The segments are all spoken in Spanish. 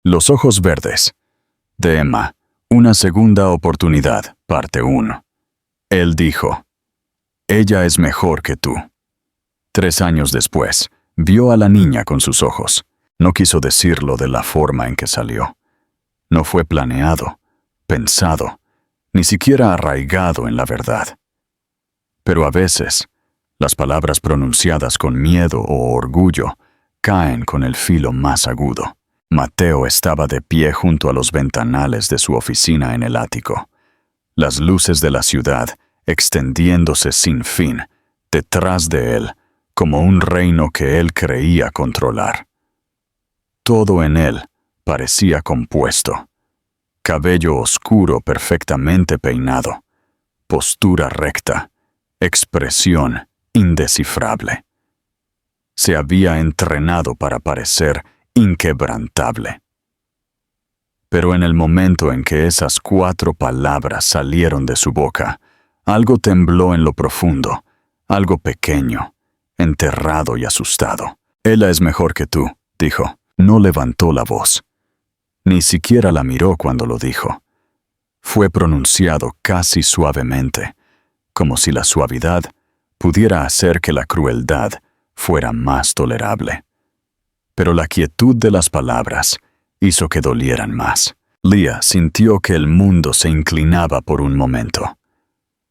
Los ojos verdes. De Emma. Una segunda oportunidad. Parte 1. Él dijo: ella es mejor que tú. 3 años después, vio a la niña con sus ojos. No quiso decirlo de la forma en que salió. No fue planeado, pensado, ni siquiera arraigado en la verdad. Pero a veces, las palabras pronunciadas con miedo o orgullo caen con el filo más agudo. Mateo estaba de pie junto a los ventanales de su oficina en el ático. Las luces de la ciudad extendiéndose sin fin detrás de él, como un reino que él creía controlar. Todo en él parecía compuesto. Cabello oscuro perfectamente peinado, postura recta, expresión indescifrable. Se había entrenado para parecer inquebrantable. Pero en el momento en que esas 4 palabras salieron de su boca, algo tembló en lo profundo, algo pequeño, enterrado y asustado. Ella es mejor que tú, dijo. No levantó la voz. Ni siquiera la miró cuando lo dijo. Fue pronunciado casi suavemente, como si la suavidad pudiera hacer que la crueldad fuera más tolerable. Pero la quietud de las palabras hizo que dolieran más. Leah sintió que el mundo se inclinaba por un momento.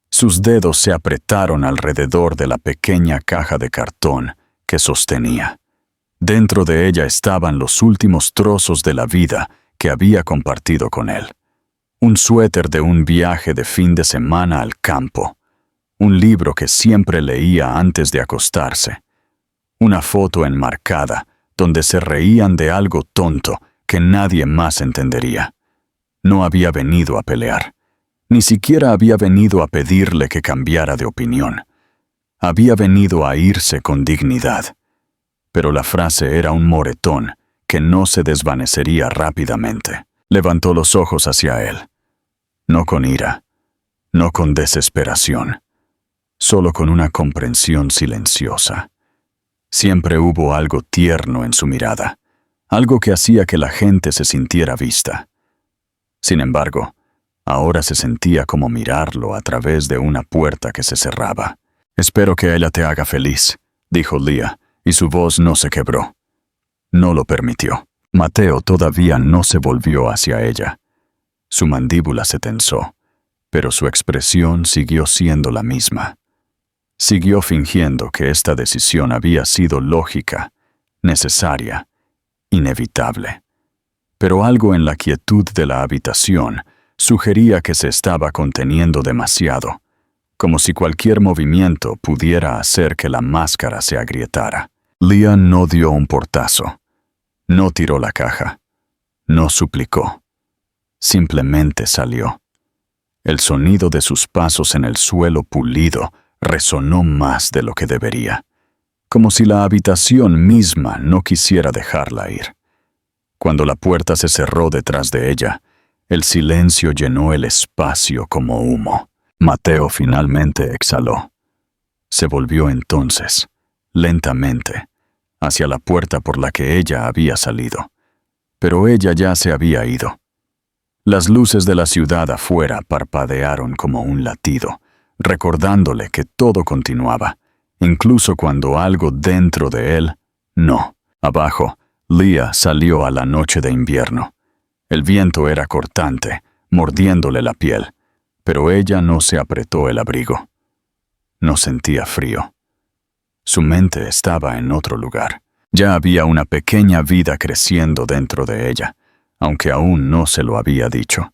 Sus dedos se apretaron alrededor de la pequeña caja de cartón que sostenía. Dentro de ella estaban los últimos trozos de la vida que había compartido con él. Un suéter de un viaje de fin de semana al campo. Un libro que siempre leía antes de acostarse. Una foto enmarcada donde se reían de algo tonto que nadie más entendería. No había venido a pelear. Ni siquiera había venido a pedirle que cambiara de opinión. Había venido a irse con dignidad. Pero la frase era un moretón que no se desvanecería rápidamente. Levantó los ojos hacia él. No con ira, no con desesperación, solo con una comprensión silenciosa. Siempre hubo algo tierno en su mirada, algo que hacía que la gente se sintiera vista. Sin embargo, ahora se sentía como mirarlo a través de una puerta que se cerraba. «Espero que ella te haga feliz», dijo Leah, y su voz no se quebró. No lo permitió. Mateo todavía no se volvió hacia ella. Su mandíbula se tensó, pero su expresión siguió siendo la misma. Siguió fingiendo que esta decisión había sido lógica, necesaria, inevitable. Pero algo en la quietud de la habitación sugería que se estaba conteniendo demasiado, como si cualquier movimiento pudiera hacer que la máscara se agrietara. Leah no dio un portazo, no tiró la caja, no suplicó. Simplemente salió. El sonido de sus pasos en el suelo pulido resonó más de lo que debería, como si la habitación misma no quisiera dejarla ir. Cuando la puerta se cerró detrás de ella, el silencio llenó el espacio como humo. Mateo finalmente exhaló. Se volvió entonces, lentamente, hacia la puerta por la que ella había salido. Pero ella ya se había ido. Las luces de la ciudad afuera parpadearon como un latido, recordándole que todo continuaba, incluso cuando algo dentro de él no. Abajo, Leah salió a la noche de invierno. El viento era cortante, mordiéndole la piel, pero ella no se apretó el abrigo. No sentía frío. Su mente estaba en otro lugar. Ya había una pequeña vida creciendo dentro de ella, aunque aún no se lo había dicho.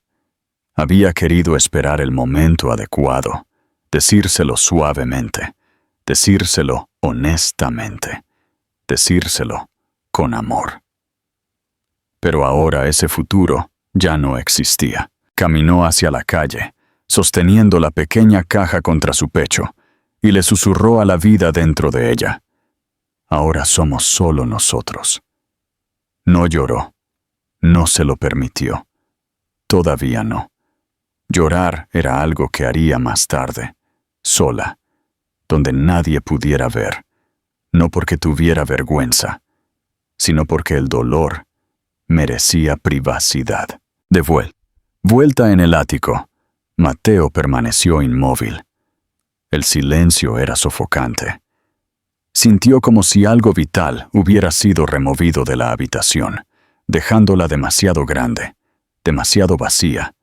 Había querido esperar el momento adecuado, decírselo suavemente, decírselo honestamente, decírselo con amor. Pero ahora ese futuro ya no existía. Caminó hacia la calle, sosteniendo la pequeña caja contra su pecho, y le susurró a la vida dentro de ella: «Ahora somos solo nosotros». No lloró. No se lo permitió. Todavía no. Llorar era algo que haría más tarde, sola, donde nadie pudiera ver, no porque tuviera vergüenza, sino porque el dolor merecía privacidad. Vuelta en el ático, Mateo permaneció inmóvil. El silencio era sofocante. Sintió como si algo vital hubiera sido removido de la habitación, dejándola demasiado grande, demasiado vacía,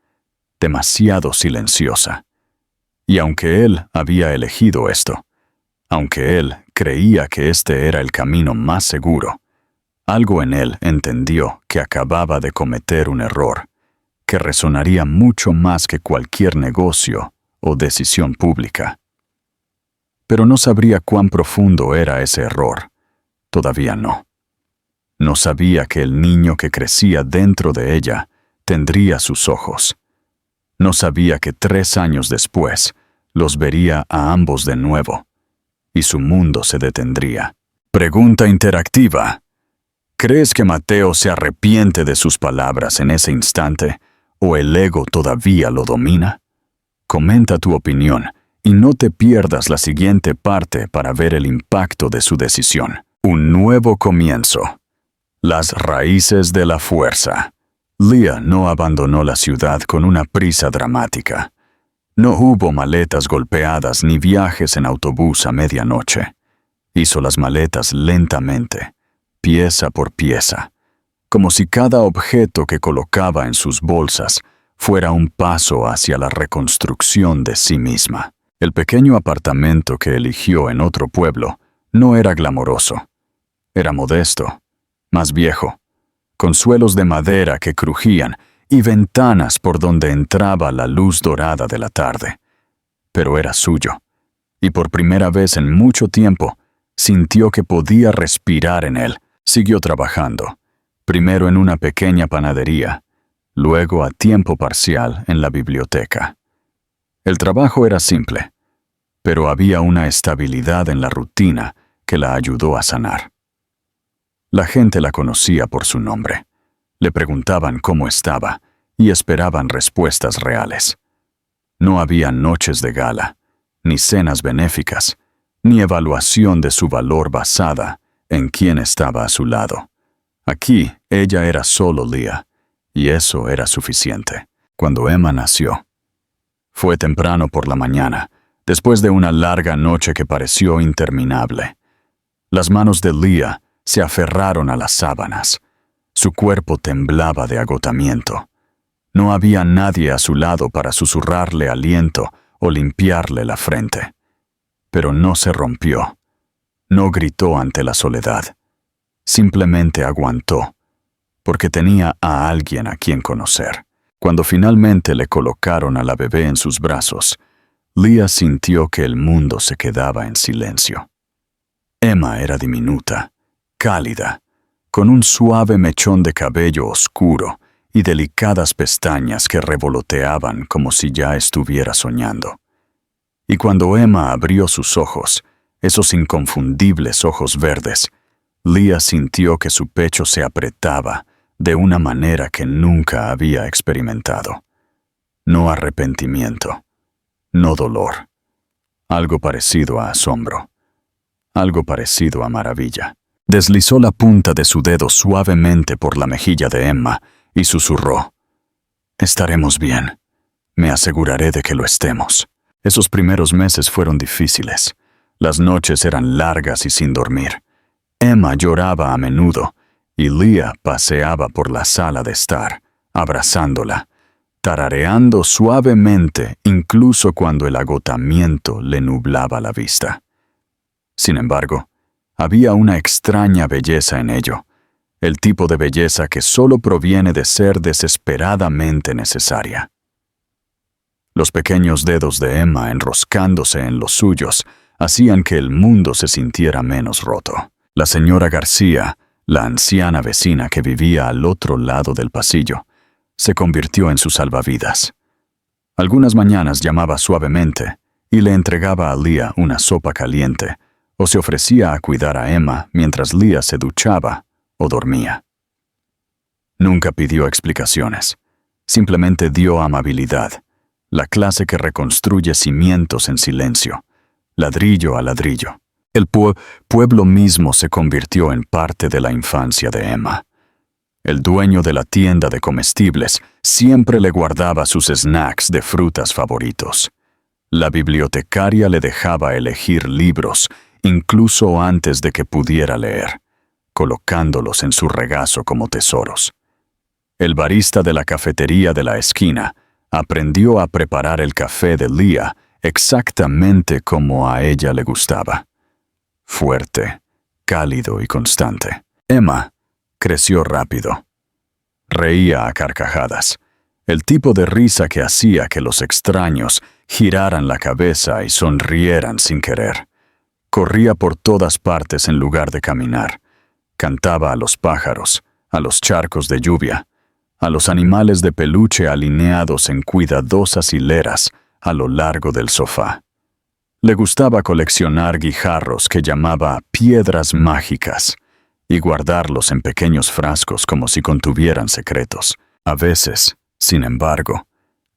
demasiado silenciosa. Y aunque él había elegido esto, aunque él creía que este era el camino más seguro, algo en él entendió que acababa de cometer un error, que resonaría mucho más que cualquier negocio o decisión pública. Pero no sabría cuán profundo era ese error. Todavía no. No sabía que el niño que crecía dentro de ella tendría sus ojos. No sabía que 3 años después los vería a ambos de nuevo, y su mundo se detendría. Pregunta interactiva. ¿Crees que Mateo se arrepiente de sus palabras en ese instante, o el ego todavía lo domina? Comenta tu opinión y no te pierdas la siguiente parte para ver el impacto de su decisión. Un nuevo comienzo. Las raíces de la fuerza. Leah no abandonó la ciudad con una prisa dramática. No hubo maletas golpeadas ni viajes en autobús a medianoche. Hizo las maletas lentamente, pieza por pieza, como si cada objeto que colocaba en sus bolsas fuera un paso hacia la reconstrucción de sí misma. El pequeño apartamento que eligió en otro pueblo no era glamoroso. Era modesto, más viejo, con suelos de madera que crujían y ventanas por donde entraba la luz dorada de la tarde. Pero era suyo, y por primera vez en mucho tiempo sintió que podía respirar en él. Siguió trabajando, primero en una pequeña panadería, luego a tiempo parcial en la biblioteca. El trabajo era simple, pero había una estabilidad en la rutina que la ayudó a sanar. La gente la conocía por su nombre. Le preguntaban cómo estaba y esperaban respuestas reales. No había noches de gala, ni cenas benéficas, ni evaluación de su valor basada en quién estaba a su lado. Aquí ella era solo Leah, y eso era suficiente. Cuando Emma nació, fue temprano por la mañana, después de una larga noche que pareció interminable. Las manos de Leah se aferraron a las sábanas. Su cuerpo temblaba de agotamiento. No había nadie a su lado para susurrarle aliento o limpiarle la frente. Pero no se rompió. No gritó ante la soledad. Simplemente aguantó, porque tenía a alguien a quien conocer. Cuando finalmente le colocaron a la bebé en sus brazos, Leah sintió que el mundo se quedaba en silencio. Emma era diminuta, cálida, con un suave mechón de cabello oscuro y delicadas pestañas que revoloteaban como si ya estuviera soñando. Y cuando Emma abrió sus ojos, esos inconfundibles ojos verdes, Leah sintió que su pecho se apretaba de una manera que nunca había experimentado. No arrepentimiento, no dolor. Algo parecido a asombro. Algo parecido a maravilla. Deslizó la punta de su dedo suavemente por la mejilla de Emma y susurró: «Estaremos bien. Me aseguraré de que lo estemos». Esos primeros meses fueron difíciles. Las noches eran largas y sin dormir. Emma lloraba a menudo y Leah paseaba por la sala de estar, abrazándola, tarareando suavemente incluso cuando el agotamiento le nublaba la vista. Sin embargo, había una extraña belleza en ello, el tipo de belleza que solo proviene de ser desesperadamente necesaria. Los pequeños dedos de Emma enroscándose en los suyos hacían que el mundo se sintiera menos roto. La señora García, la anciana vecina que vivía al otro lado del pasillo, se convirtió en su salvavidas. Algunas mañanas llamaba suavemente y le entregaba a Leah una sopa caliente, o se ofrecía a cuidar a Emma mientras Leah se duchaba o dormía. Nunca pidió explicaciones, simplemente dio amabilidad, la clase que reconstruye cimientos en silencio, ladrillo a ladrillo. El pueblo mismo se convirtió en parte de la infancia de Emma. El dueño de la tienda de comestibles siempre le guardaba sus snacks de frutas favoritos. La bibliotecaria le dejaba elegir libros incluso antes de que pudiera leer, colocándolos en su regazo como tesoros. El barista de la cafetería de la esquina aprendió a preparar el café de Leah exactamente como a ella le gustaba. Fuerte, cálido y constante. Emma creció rápido. Reía a carcajadas, el tipo de risa que hacía que los extraños giraran la cabeza y sonrieran sin querer. Corría por todas partes en lugar de caminar. Cantaba a los pájaros, a los charcos de lluvia, a los animales de peluche alineados en cuidadosas hileras a lo largo del sofá. Le gustaba coleccionar guijarros que llamaba piedras mágicas y guardarlos en pequeños frascos como si contuvieran secretos. A veces, sin embargo,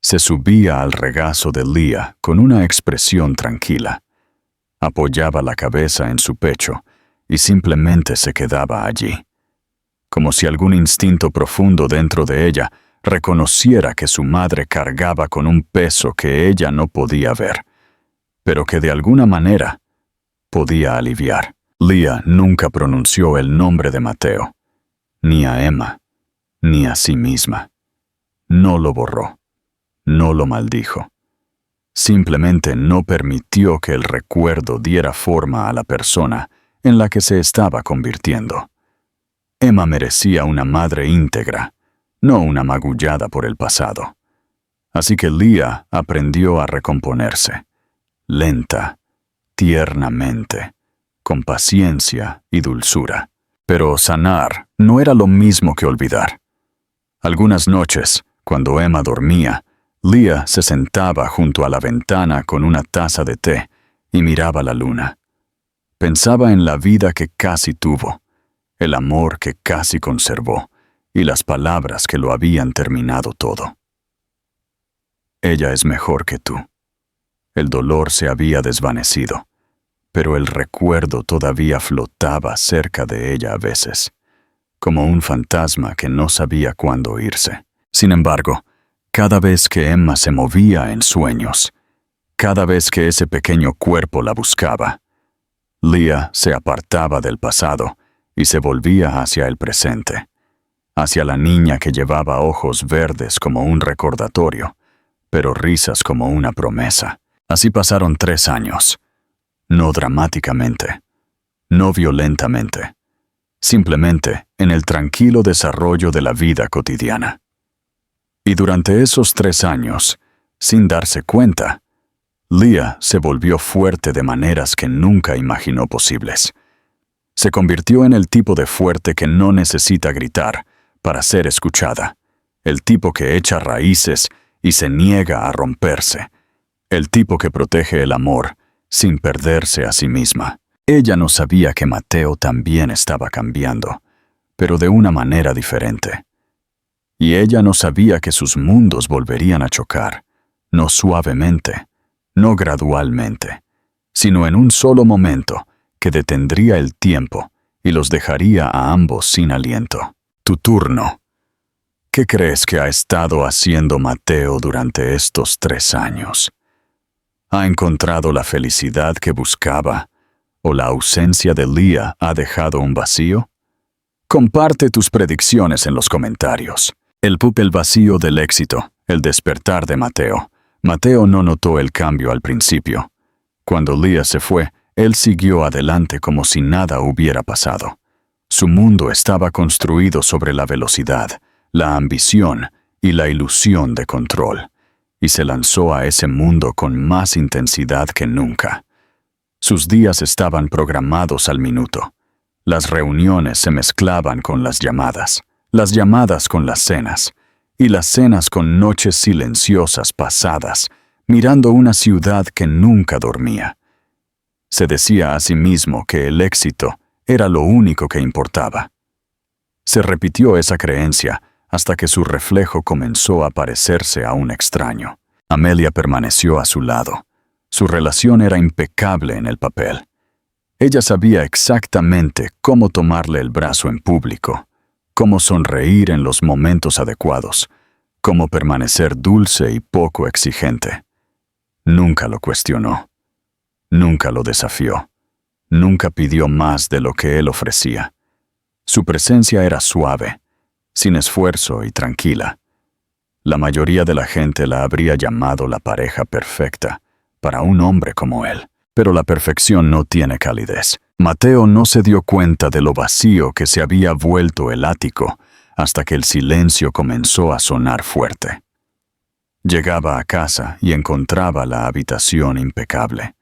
se subía al regazo de Leah con una expresión tranquila. Apoyaba la cabeza en su pecho y simplemente se quedaba allí, como si algún instinto profundo dentro de ella reconociera que su madre cargaba con un peso que ella no podía ver, pero que de alguna manera podía aliviar. Leah nunca pronunció el nombre de Mateo, ni a Emma, ni a sí misma. No lo borró, no lo maldijo. Simplemente no permitió que el recuerdo diera forma a la persona en la que se estaba convirtiendo. Emma merecía una madre íntegra, no una magullada por el pasado. Así que Leah aprendió a recomponerse, lenta, tiernamente, con paciencia y dulzura. Pero sanar no era lo mismo que olvidar. Algunas noches, cuando Emma dormía, Leah se sentaba junto a la ventana con una taza de té y miraba la luna. Pensaba en la vida que casi tuvo, el amor que casi conservó y las palabras que lo habían terminado todo. Ella es mejor que tú. El dolor se había desvanecido, pero el recuerdo todavía flotaba cerca de ella a veces, como un fantasma que no sabía cuándo irse. Sin embargo, cada vez que Emma se movía en sueños, cada vez que ese pequeño cuerpo la buscaba, Leah se apartaba del pasado y se volvía hacia el presente, hacia la niña que llevaba ojos verdes como un recordatorio, pero risas como una promesa. Así pasaron 3 años. No dramáticamente, no violentamente, simplemente en el tranquilo desarrollo de la vida cotidiana. Y durante esos 3 años, sin darse cuenta, Leah se volvió fuerte de maneras que nunca imaginó posibles. Se convirtió en el tipo de fuerte que no necesita gritar para ser escuchada, el tipo que echa raíces y se niega a romperse, el tipo que protege el amor sin perderse a sí misma. Ella no sabía que Mateo también estaba cambiando, pero de una manera diferente. Y ella no sabía que sus mundos volverían a chocar, no suavemente, no gradualmente, sino en un solo momento que detendría el tiempo y los dejaría a ambos sin aliento. Tu turno. ¿Qué crees que ha estado haciendo Mateo durante estos 3 años? ¿Ha encontrado la felicidad que buscaba o la ausencia de Leah ha dejado un vacío? Comparte tus predicciones en los comentarios. El vacío del éxito, el despertar de Mateo. Mateo no notó el cambio al principio. Cuando Leah se fue, él siguió adelante como si nada hubiera pasado. Su mundo estaba construido sobre la velocidad, la ambición y la ilusión de control, y se lanzó a ese mundo con más intensidad que nunca. Sus días estaban programados al minuto. Las reuniones se mezclaban con las llamadas con las cenas, y las cenas con noches silenciosas pasadas, mirando una ciudad que nunca dormía. Se decía a sí mismo que el éxito era lo único que importaba. Se repitió esa creencia hasta que su reflejo comenzó a parecerse a un extraño. Amelia permaneció a su lado. Su relación era impecable en el papel. Ella sabía exactamente cómo tomarle el brazo en público, cómo sonreír en los momentos adecuados, cómo permanecer dulce y poco exigente. Nunca lo cuestionó, nunca lo desafió, nunca pidió más de lo que él ofrecía. Su presencia era suave, sin esfuerzo y tranquila. La mayoría de la gente la habría llamado la pareja perfecta para un hombre como él. Pero la perfección no tiene calidez. Mateo no se dio cuenta de lo vacío que se había vuelto el ático hasta que el silencio comenzó a sonar fuerte. Llegaba a casa y encontraba la habitación impecable,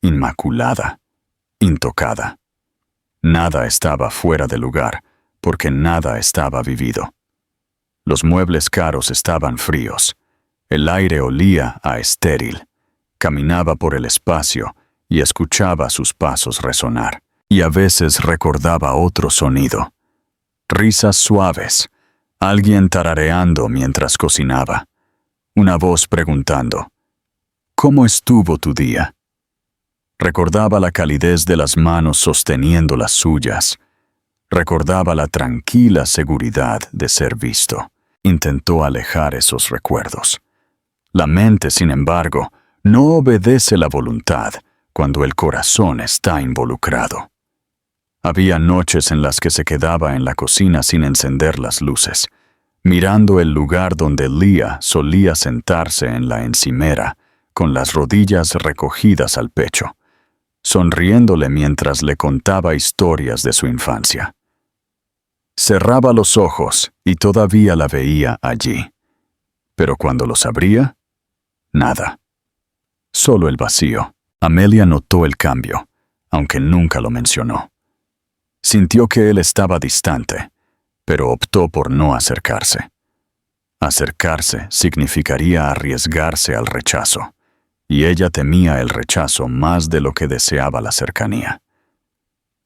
inmaculada, intocada. Nada estaba fuera de lugar, porque nada estaba vivido. Los muebles caros estaban fríos. El aire olía a estéril. Caminaba por el espacio y escuchaba sus pasos resonar, y a veces recordaba otro sonido. Risas suaves, alguien tarareando mientras cocinaba, una voz preguntando, ¿cómo estuvo tu día? Recordaba la calidez de las manos sosteniendo las suyas. Recordaba la tranquila seguridad de ser visto. Intentó alejar esos recuerdos. La mente, sin embargo, no obedece la voluntad cuando el corazón está involucrado. Había noches en las que se quedaba en la cocina sin encender las luces, mirando el lugar donde Leah solía sentarse en la encimera, con las rodillas recogidas al pecho, sonriéndole mientras le contaba historias de su infancia. Cerraba los ojos y todavía la veía allí, pero cuando los abría, nada. Solo el vacío. Amelia notó el cambio, aunque nunca lo mencionó. Sintió que él estaba distante, pero optó por no acercarse. Acercarse significaría arriesgarse al rechazo, y ella temía el rechazo más de lo que deseaba la cercanía.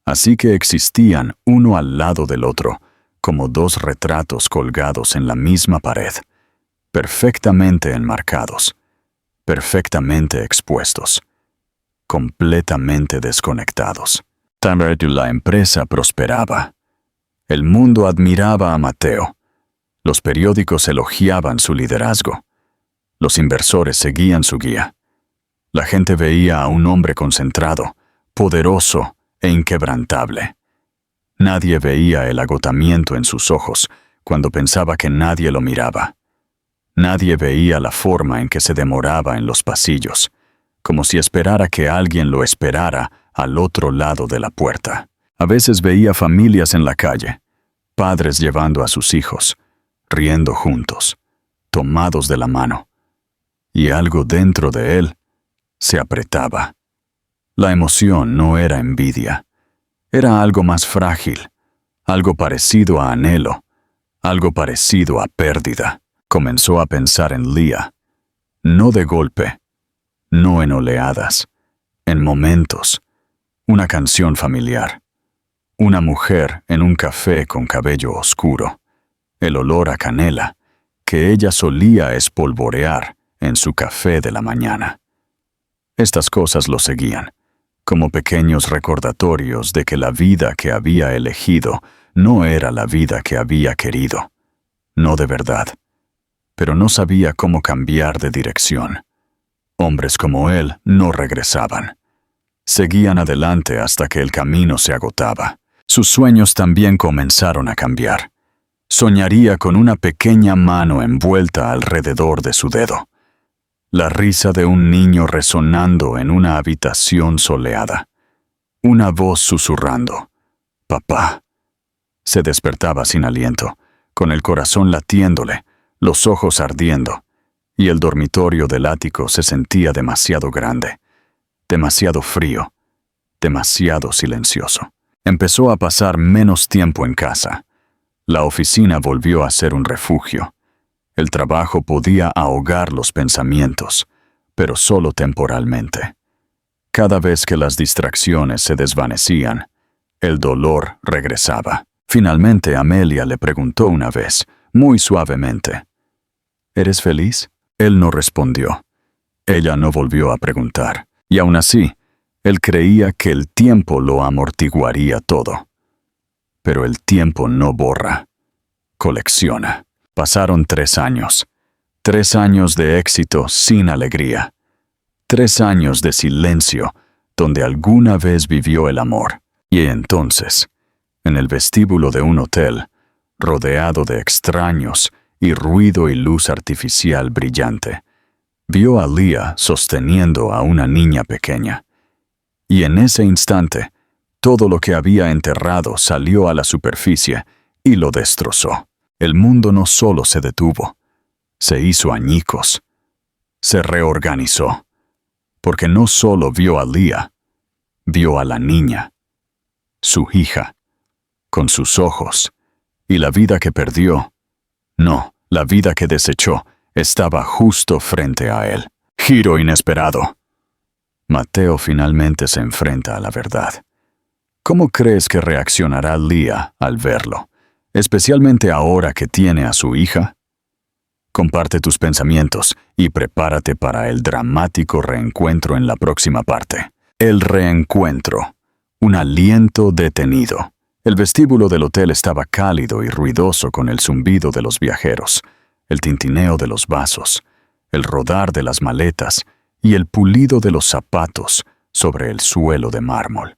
Así que existían uno al lado del otro, como dos retratos colgados en la misma pared, perfectamente enmarcados, perfectamente expuestos, completamente desconectados. La empresa prosperaba. El mundo admiraba a Mateo. Los periódicos elogiaban su liderazgo. Los inversores seguían su guía. La gente veía a un hombre concentrado, poderoso e inquebrantable. Nadie veía el agotamiento en sus ojos cuando pensaba que nadie lo miraba. Nadie veía la forma en que se demoraba en los pasillos, como si esperara que alguien lo esperara al otro lado de la puerta. A veces veía familias en la calle, padres llevando a sus hijos, riendo juntos, tomados de la mano, y algo dentro de él se apretaba. La emoción no era envidia, era algo más frágil, algo parecido a anhelo, algo parecido a pérdida. Comenzó a pensar en Leah, no de golpe, no en oleadas, en momentos, una canción familiar, una mujer en un café con cabello oscuro, el olor a canela que ella solía espolvorear en su café de la mañana. Estas cosas lo seguían, como pequeños recordatorios de que la vida que había elegido no era la vida que había querido, no de verdad, pero no sabía cómo cambiar de dirección. Hombres como él no regresaban. Seguían adelante hasta que el camino se agotaba. Sus sueños también comenzaron a cambiar. Soñaría con una pequeña mano envuelta alrededor de su dedo. La risa de un niño resonando en una habitación soleada. Una voz susurrando, «Papá». Se despertaba sin aliento, con el corazón latiéndole, los ojos ardiendo, y el dormitorio del ático se sentía demasiado grande, demasiado frío, demasiado silencioso. Empezó a pasar menos tiempo en casa. La oficina volvió a ser un refugio. El trabajo podía ahogar los pensamientos, pero solo temporalmente. Cada vez que las distracciones se desvanecían, el dolor regresaba. Finalmente Amelia le preguntó una vez, muy suavemente, ¿eres feliz? Él no respondió. Ella no volvió a preguntar, y aún así, él creía que el tiempo lo amortiguaría todo. Pero el tiempo no borra, colecciona. Pasaron 3 años. 3 años de éxito sin alegría. 3 años de silencio donde alguna vez vivió el amor. Y entonces, en el vestíbulo de un hotel, rodeado de extraños y ruido y luz artificial brillante, vio a Leah sosteniendo a una niña pequeña. Y en ese instante, todo lo que había enterrado salió a la superficie y lo destrozó. El mundo no solo se detuvo, se hizo añicos, se reorganizó, porque no solo vio a Leah, vio a la niña, su hija, con sus ojos, y la vida que perdió, no, la vida que desechó, estaba justo frente a él. Giro inesperado. Mateo finalmente se enfrenta a la verdad. ¿Cómo crees que reaccionará Leah al verlo, especialmente ahora que tiene a su hija? Comparte tus pensamientos y prepárate para el dramático reencuentro en la próxima parte. El reencuentro. Un aliento detenido. El vestíbulo del hotel estaba cálido y ruidoso con el zumbido de los viajeros, el tintineo de los vasos, el rodar de las maletas y el pulido de los zapatos sobre el suelo de mármol.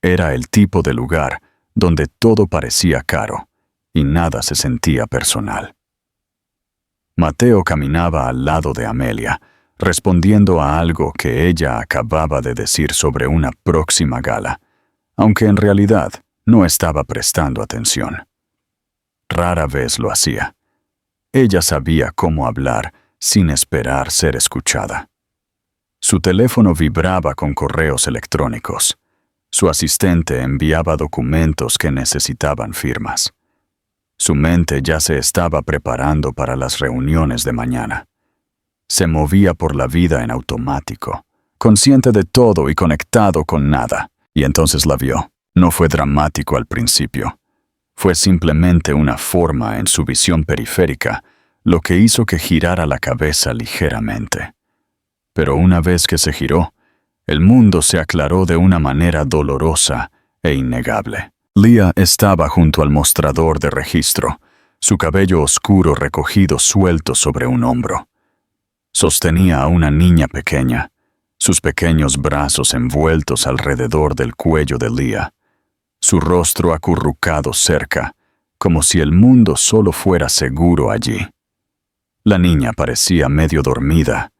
Era el tipo de lugar donde todo parecía caro y nada se sentía personal. Mateo caminaba al lado de Amelia, respondiendo a algo que ella acababa de decir sobre una próxima gala, aunque en realidad no estaba prestando atención. Rara vez lo hacía. Ella sabía cómo hablar sin esperar ser escuchada. Su teléfono vibraba con correos electrónicos. Su asistente enviaba documentos que necesitaban firmas. Su mente ya se estaba preparando para las reuniones de mañana. Se movía por la vida en automático, consciente de todo y conectado con nada. Y entonces la vio. No fue dramático al principio. Fue simplemente una forma en su visión periférica, lo que hizo que girara la cabeza ligeramente. Pero una vez que se giró, el mundo se aclaró de una manera dolorosa e innegable. Leah estaba junto al mostrador de registro, su cabello oscuro recogido suelto sobre un hombro. Sostenía a una niña pequeña, sus pequeños brazos envueltos alrededor del cuello de Leah, su rostro acurrucado cerca, como si el mundo solo fuera seguro allí. La niña parecía medio dormida,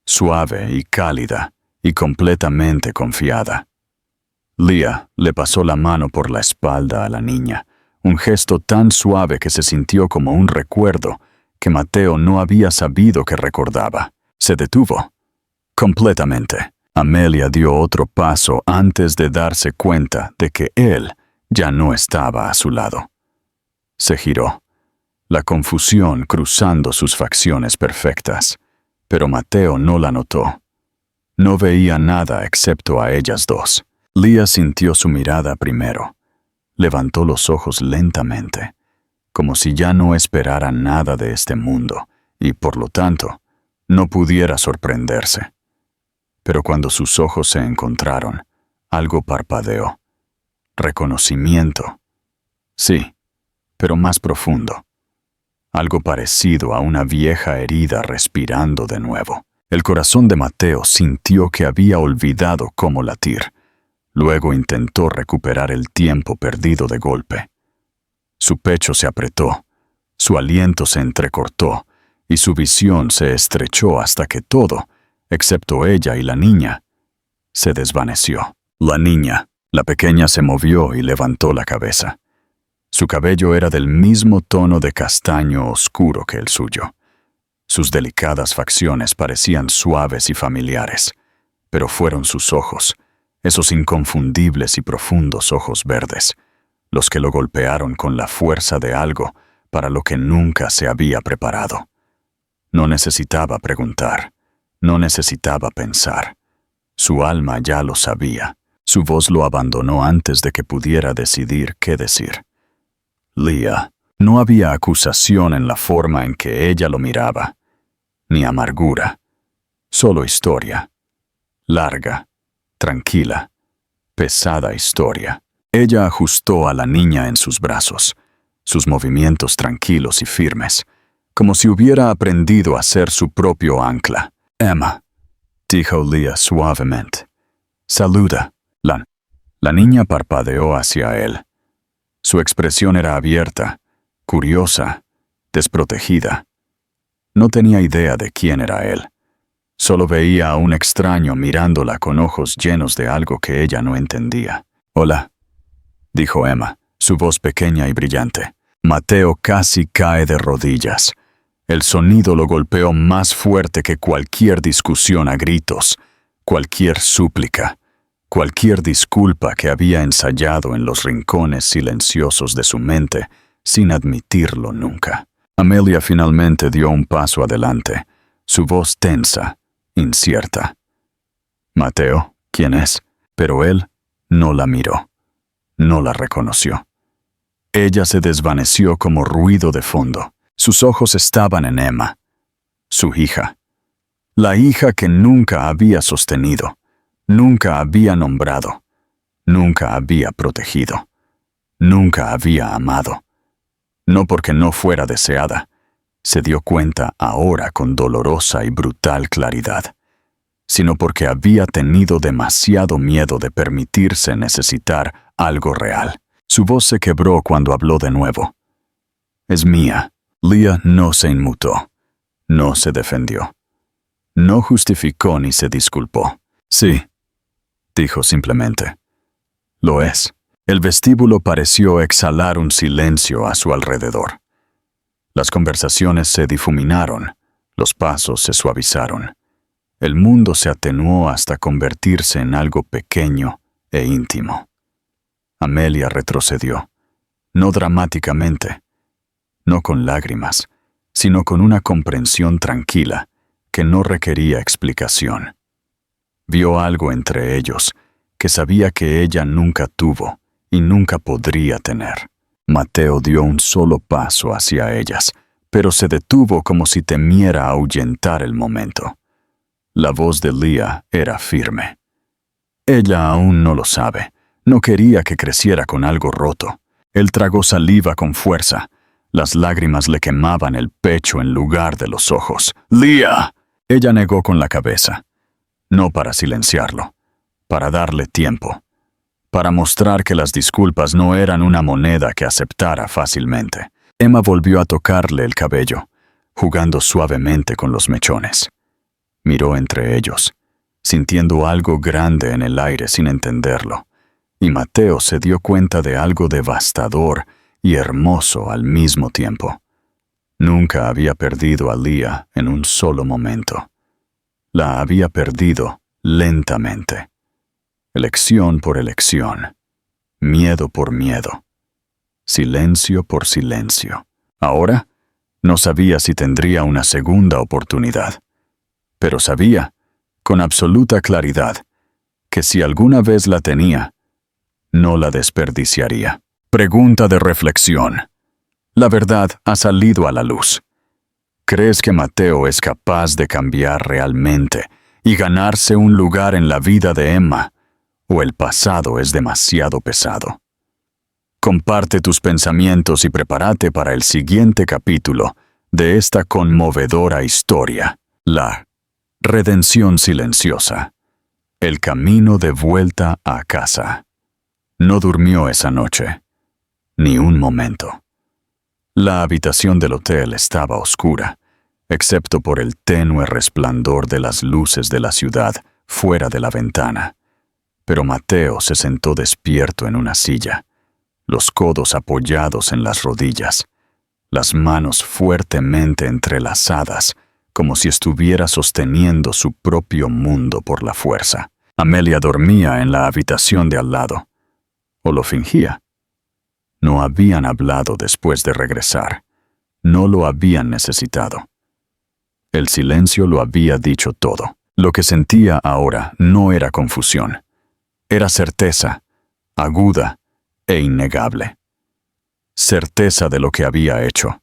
suave y cálida, y completamente confiada. Leah le pasó la mano por la espalda a la niña, un gesto tan suave que se sintió como un recuerdo que Mateo no había sabido que recordaba. Se detuvo. Completamente. Amelia dio otro paso antes de darse cuenta de que él ya no estaba a su lado. Se giró, la confusión cruzando sus facciones perfectas, pero Mateo no la notó. No veía nada excepto a ellas dos. Leah sintió su mirada primero. Levantó los ojos lentamente, como si ya no esperara nada de este mundo y, por lo tanto, no pudiera sorprenderse. Pero cuando sus ojos se encontraron, algo parpadeó. Reconocimiento. Sí, pero más profundo. Algo parecido a una vieja herida respirando de nuevo. El corazón de Mateo sintió que había olvidado cómo latir. Luego intentó recuperar el tiempo perdido de golpe. Su pecho se apretó, su aliento se entrecortó y su visión se estrechó hasta que todo, excepto ella y la niña, se desvaneció. La niña, la pequeña, se movió y levantó la cabeza. Su cabello era del mismo tono de castaño oscuro que el suyo. Sus delicadas facciones parecían suaves y familiares, pero fueron sus ojos, esos inconfundibles y profundos ojos verdes, los que lo golpearon con la fuerza de algo para lo que nunca se había preparado. No necesitaba preguntar, no necesitaba pensar. Su alma ya lo sabía. Su voz lo abandonó antes de que pudiera decidir qué decir. Leah. No había acusación en la forma en que ella lo miraba, ni amargura, solo historia. Larga, tranquila, pesada historia. Ella ajustó a la niña en sus brazos, sus movimientos tranquilos y firmes, como si hubiera aprendido a ser su propio ancla. «Emma», dijo Leah suavemente. «Saluda». La niña parpadeó hacia él. Su expresión era abierta, curiosa, desprotegida. No tenía idea de quién era él. Solo veía a un extraño mirándola con ojos llenos de algo que ella no entendía. «Hola», dijo Emma, su voz pequeña y brillante. Mateo casi cae de rodillas. El sonido lo golpeó más fuerte que cualquier discusión a gritos, cualquier súplica, cualquier disculpa que había ensayado en los rincones silenciosos de su mente sin admitirlo nunca. Amelia finalmente dio un paso adelante, su voz tensa, incierta. «Mateo, ¿quién es?» Pero él no la miró, no la reconoció. Ella se desvaneció como ruido de fondo. Sus ojos estaban en Emma, su hija. La hija que nunca había sostenido, nunca había nombrado, nunca había protegido, nunca había amado. No porque no fuera deseada, se dio cuenta ahora con dolorosa y brutal claridad, sino porque había tenido demasiado miedo de permitirse necesitar algo real. Su voz se quebró cuando habló de nuevo. «Es mía». Leah no se inmutó, no se defendió, no justificó ni se disculpó. «Sí», dijo simplemente. «Lo es». El vestíbulo pareció exhalar un silencio a su alrededor. Las conversaciones se difuminaron, los pasos se suavizaron. El mundo se atenuó hasta convertirse en algo pequeño e íntimo. Amelia retrocedió, no dramáticamente, no con lágrimas, sino con una comprensión tranquila que no requería explicación. Vio algo entre ellos que sabía que ella nunca tuvo y nunca podría tener. Mateo dio un solo paso hacia ellas, pero se detuvo como si temiera ahuyentar el momento. La voz de Leah era firme. Ella aún no lo sabe. No quería que creciera con algo roto. Él tragó saliva con fuerza. Las lágrimas le quemaban el pecho en lugar de los ojos. «¡Leah!». Ella negó con la cabeza. No para silenciarlo, para darle tiempo, para mostrar que las disculpas no eran una moneda que aceptara fácilmente. Emma volvió a tocarle el cabello, jugando suavemente con los mechones. Miró entre ellos, sintiendo algo grande en el aire sin entenderlo, y Mateo se dio cuenta de algo devastador y hermoso al mismo tiempo. Nunca había perdido a Leah en un solo momento. La había perdido lentamente. Elección por elección. Miedo por miedo. Silencio por silencio. Ahora, no sabía si tendría una segunda oportunidad. Pero sabía, con absoluta claridad, que si alguna vez la tenía, no la desperdiciaría. Pregunta de reflexión. La verdad ha salido a la luz. ¿Crees que Mateo es capaz de cambiar realmente y ganarse un lugar en la vida de Emma, o el pasado es demasiado pesado? Comparte tus pensamientos y prepárate para el siguiente capítulo de esta conmovedora historia, la redención silenciosa, el camino de vuelta a casa. No durmió esa noche, ni un momento. La habitación del hotel estaba oscura, excepto por el tenue resplandor de las luces de la ciudad fuera de la ventana. Pero Mateo se sentó despierto en una silla, los codos apoyados en las rodillas, las manos fuertemente entrelazadas, como si estuviera sosteniendo su propio mundo por la fuerza. Amelia dormía en la habitación de al lado, o lo fingía. No habían hablado después de regresar. No lo habían necesitado. El silencio lo había dicho todo. Lo que sentía ahora no era confusión. Era certeza, aguda e innegable. Certeza de lo que había hecho.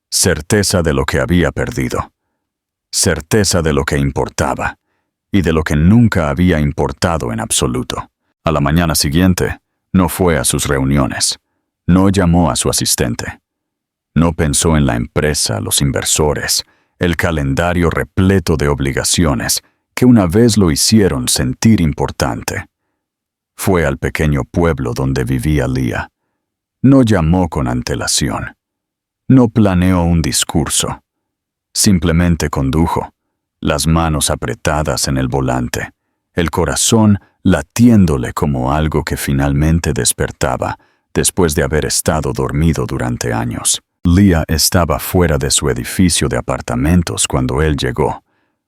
Certeza de lo que había perdido. Certeza de lo que importaba y de lo que nunca había importado en absoluto. A la mañana siguiente, no fue a sus reuniones. No llamó a su asistente. No pensó en la empresa, los inversores, el calendario repleto de obligaciones que una vez lo hicieron sentir importante. Fue al pequeño pueblo donde vivía Leah. No llamó con antelación. No planeó un discurso. Simplemente condujo, las manos apretadas en el volante, el corazón latiéndole como algo que finalmente despertaba después de haber estado dormido durante años. Leah estaba fuera de su edificio de apartamentos cuando él llegó,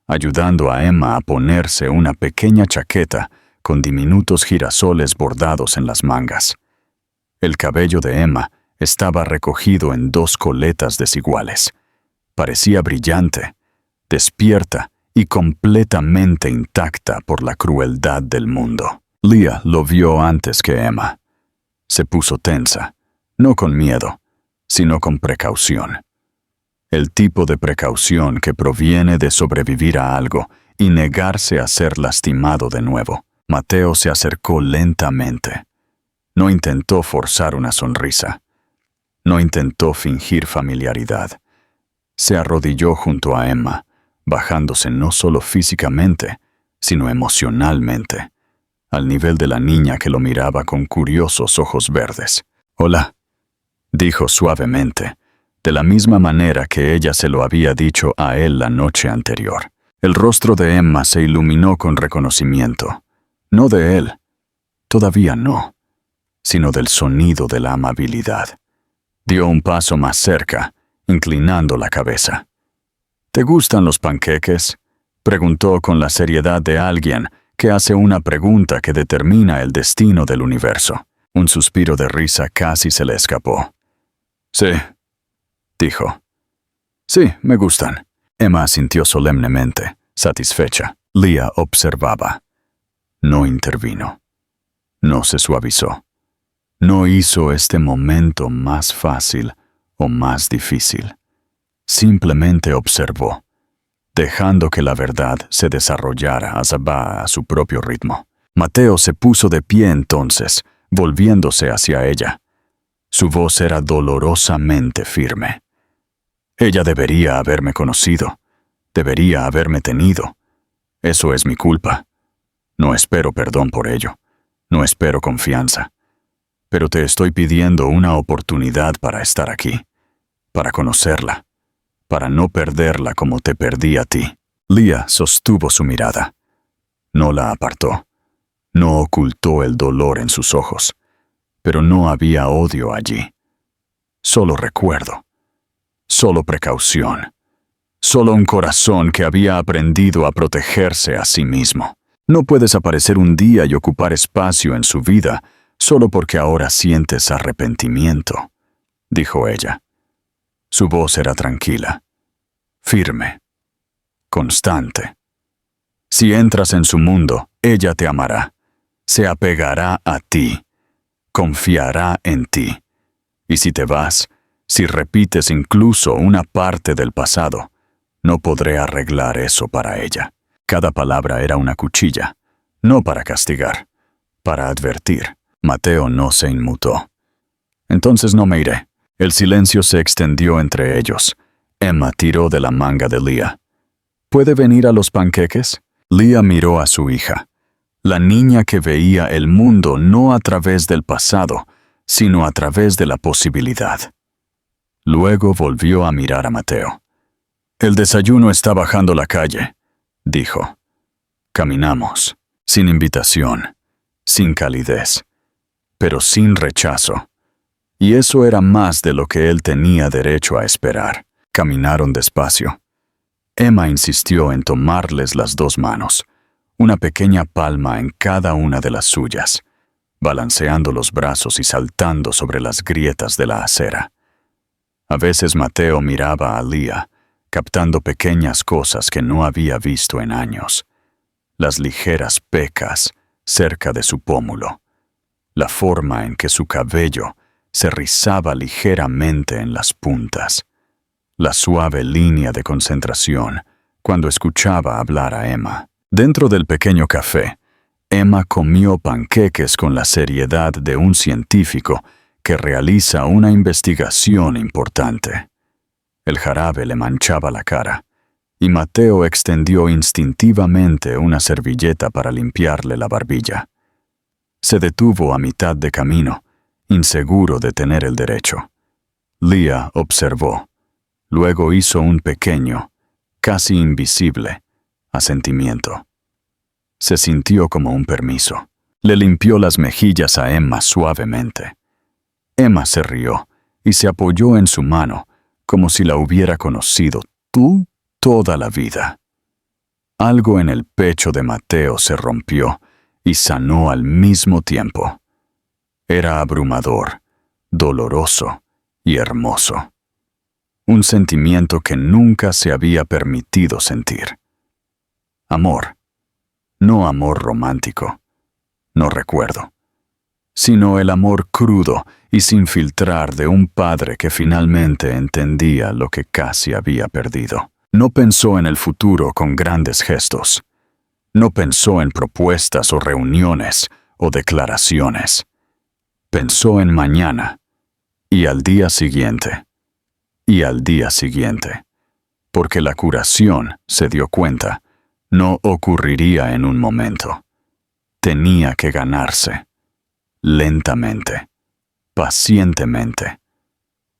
ayudando a Emma a ponerse una pequeña chaqueta con diminutos girasoles bordados en las mangas. El cabello de Emma estaba recogido en 2 coletas desiguales. Parecía brillante, despierta y completamente intacta por la crueldad del mundo. Leah lo vio antes que Emma. Se puso tensa, no con miedo, sino con precaución. El tipo de precaución que proviene de sobrevivir a algo y negarse a ser lastimado de nuevo. Mateo se acercó lentamente. No intentó forzar una sonrisa. No intentó fingir familiaridad. Se arrodilló junto a Emma, bajándose no solo físicamente, sino emocionalmente, al nivel de la niña que lo miraba con curiosos ojos verdes. «Hola», dijo suavemente, de la misma manera que ella se lo había dicho a él la noche anterior. El rostro de Emma se iluminó con reconocimiento. No de él, todavía no, sino del sonido de la amabilidad. Dio un paso más cerca, inclinando la cabeza. «¿Te gustan los panqueques?», preguntó con la seriedad de alguien que hace una pregunta que determina el destino del universo. Un suspiro de risa casi se le escapó. «Sí», dijo. «Sí, me gustan». Emma asintió solemnemente, satisfecha. Leah observaba. No intervino. No se suavizó. No hizo este momento más fácil o más difícil. Simplemente observó, dejando que la verdad se desarrollara a su propio ritmo. Mateo se puso de pie entonces, volviéndose hacia ella. Su voz era dolorosamente firme. «Ella debería haberme conocido. Debería haberme tenido. Eso es mi culpa. No espero perdón por ello. No espero confianza. Pero te estoy pidiendo una oportunidad para estar aquí, para conocerla, para no perderla como te perdí a ti». Leah sostuvo su mirada. No la apartó. No ocultó el dolor en sus ojos. Pero no había odio allí. Solo recuerdo. Solo precaución. Solo un corazón que había aprendido a protegerse a sí mismo. No puedes aparecer un día y ocupar espacio en su vida solo porque ahora sientes arrepentimiento, dijo ella. Su voz era tranquila, firme, constante. Si entras en su mundo, ella te amará, se apegará a ti, confiará en ti. Y si te vas, si repites incluso una parte del pasado, no podré arreglar eso para ella. Cada palabra era una cuchilla, no para castigar, para advertir. Mateo no se inmutó. Entonces no me iré. El silencio se extendió entre ellos. Emma tiró de la manga de Leah. ¿Puede venir a los panqueques? Leah miró a su hija, la niña que veía el mundo no a través del pasado, sino a través de la posibilidad. Luego volvió a mirar a Mateo. «El desayuno está bajando la calle», dijo. Caminamos, sin invitación, sin calidez, pero sin rechazo. Y eso era más de lo que él tenía derecho a esperar. Caminaron despacio. Emma insistió en tomarles las 2 manos, una pequeña palma en cada una de las suyas, balanceando los brazos y saltando sobre las grietas de la acera. A veces Mateo miraba a Leah, captando pequeñas cosas que no había visto en años. Las ligeras pecas cerca de su pómulo, la forma en que su cabello se rizaba ligeramente en las puntas, la suave línea de concentración cuando escuchaba hablar a Emma. Dentro del pequeño café, Emma comió panqueques con la seriedad de un científico que realiza una investigación importante. El jarabe le manchaba la cara, y Mateo extendió instintivamente una servilleta para limpiarle la barbilla. Se detuvo a mitad de camino, inseguro de tener el derecho. Leah observó. Luego hizo un pequeño, casi invisible, asentimiento. Se sintió como un permiso. Le limpió las mejillas a Emma suavemente. Emma se rió y se apoyó en su mano, como si la hubiera conocido toda la vida. Algo en el pecho de Mateo se rompió y sanó al mismo tiempo. Era abrumador, doloroso y hermoso. Un sentimiento que nunca se había permitido sentir. Amor. No amor romántico. No recuerdo. Sino el amor crudo y sin filtrar de un padre que finalmente entendía lo que casi había perdido. No pensó en el futuro con grandes gestos. No pensó en propuestas o reuniones o declaraciones. Pensó en mañana, y al día siguiente, y al día siguiente, porque la curación, se dio cuenta, no ocurriría en un momento. Tenía que ganarse, lentamente, pacientemente,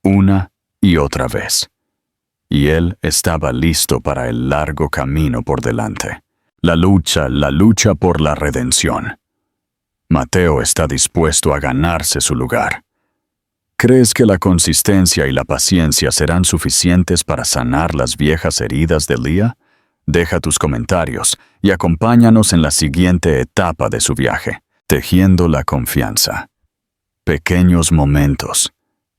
una y otra vez. Y él estaba listo para el largo camino por delante. La lucha por la redención. Mateo está dispuesto a ganarse su lugar. ¿Crees que la consistencia y la paciencia serán suficientes para sanar las viejas heridas de Leah? Deja tus comentarios y acompáñanos en la siguiente etapa de su viaje, tejiendo la confianza. Pequeños momentos,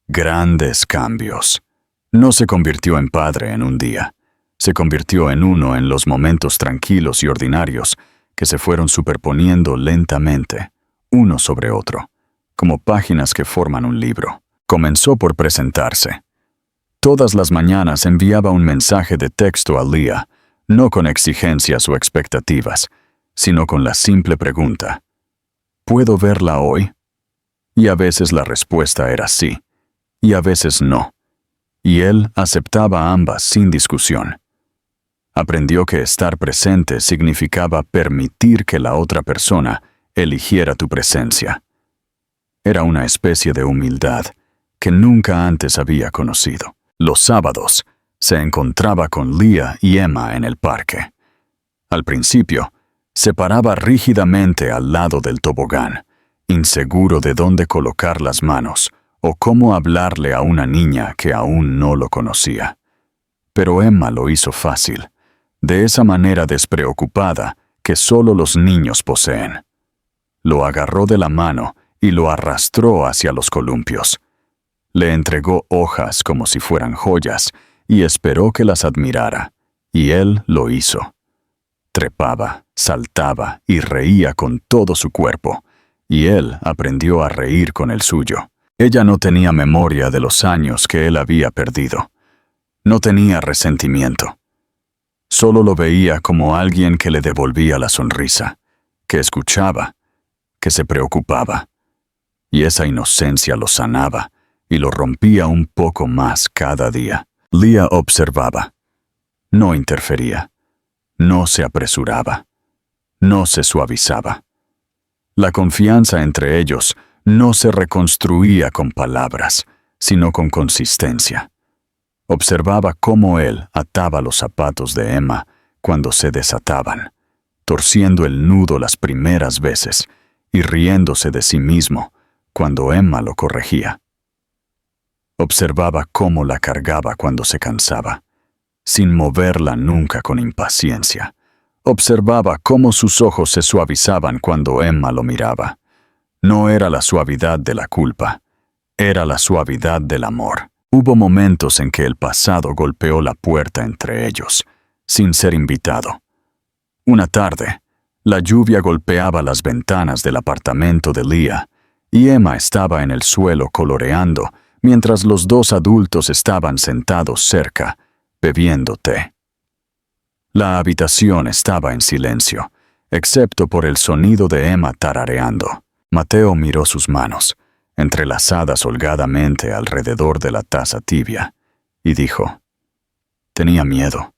grandes cambios. No se convirtió en padre en un día. Se convirtió en uno en los momentos tranquilos y ordinarios que se fueron superponiendo lentamente, uno sobre otro, como páginas que forman un libro. Comenzó por presentarse. Todas las mañanas enviaba un mensaje de texto a Leah, no con exigencias o expectativas, sino con la simple pregunta: ¿puedo verla hoy? Y a veces la respuesta era sí, y a veces no. Y él aceptaba ambas sin discusión. Aprendió que estar presente significaba permitir que la otra persona eligiera tu presencia. Era una especie de humildad que nunca antes había conocido. Los sábados se encontraba con Leah y Emma en el parque. Al principio, se paraba rígidamente al lado del tobogán, inseguro de dónde colocar las manos o cómo hablarle a una niña que aún no lo conocía. Pero Emma lo hizo fácil, de esa manera despreocupada que solo los niños poseen. Lo agarró de la mano y lo arrastró hacia los columpios. Le entregó hojas como si fueran joyas y esperó que las admirara, y él lo hizo. Trepaba, saltaba y reía con todo su cuerpo, y él aprendió a reír con el suyo. Ella no tenía memoria de los años que él había perdido. No tenía resentimiento. Solo lo veía como alguien que le devolvía la sonrisa, que escuchaba, que se preocupaba. Y esa inocencia lo sanaba y lo rompía un poco más cada día. Leah observaba. No interfería. No se apresuraba. No se suavizaba. La confianza entre ellos no se reconstruía con palabras, sino con consistencia. Observaba cómo él ataba los zapatos de Emma cuando se desataban, torciendo el nudo las primeras veces y riéndose de sí mismo cuando Emma lo corregía. Observaba cómo la cargaba cuando se cansaba, sin moverla nunca con impaciencia. Observaba cómo sus ojos se suavizaban cuando Emma lo miraba. No era la suavidad de la culpa, era la suavidad del amor. Hubo momentos en que el pasado golpeó la puerta entre ellos, sin ser invitado. Una tarde, la lluvia golpeaba las ventanas del apartamento de Leah, y Emma estaba en el suelo coloreando, mientras los dos adultos estaban sentados cerca, bebiendo té. La habitación estaba en silencio, excepto por el sonido de Emma tarareando. Mateo miró sus manos, entrelazadas holgadamente alrededor de la taza tibia, y dijo: «Tenía miedo.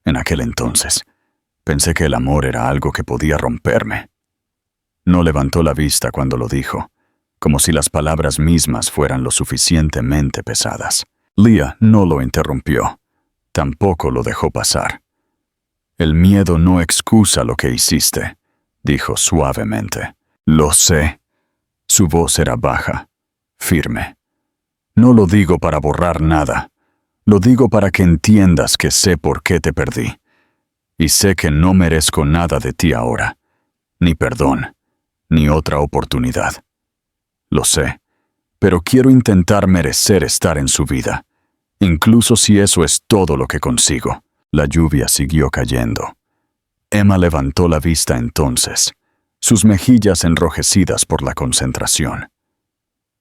En aquel entonces, pensé que el amor era algo que podía romperme». No levantó la vista cuando lo dijo, como si las palabras mismas fueran lo suficientemente pesadas. Leah no lo interrumpió, tampoco lo dejó pasar. «El miedo no excusa lo que hiciste», dijo suavemente. «Lo sé». Su voz era baja, firme. «No lo digo para borrar nada. Lo digo para que entiendas que sé por qué te perdí. Y sé que no merezco nada de ti ahora, ni perdón, ni otra oportunidad. Lo sé, pero quiero intentar merecer estar en su vida, incluso si eso es todo lo que consigo». La lluvia siguió cayendo. Emma levantó la vista entonces, sus mejillas enrojecidas por la concentración.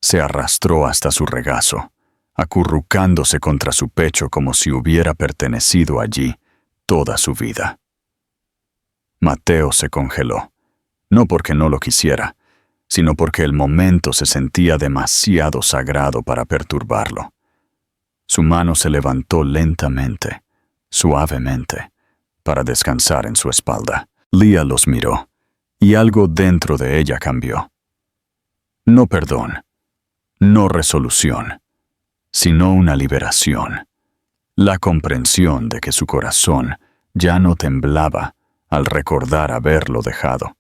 Se arrastró hasta su regazo, acurrucándose contra su pecho como si hubiera pertenecido allí toda su vida. Mateo se congeló, no porque no lo quisiera, sino porque el momento se sentía demasiado sagrado para perturbarlo. Su mano se levantó lentamente, suavemente, para descansar en su espalda. Leah los miró, y algo dentro de ella cambió. No perdón, no resolución, sino una liberación. La comprensión de que su corazón ya no temblaba al recordar haberlo dejado.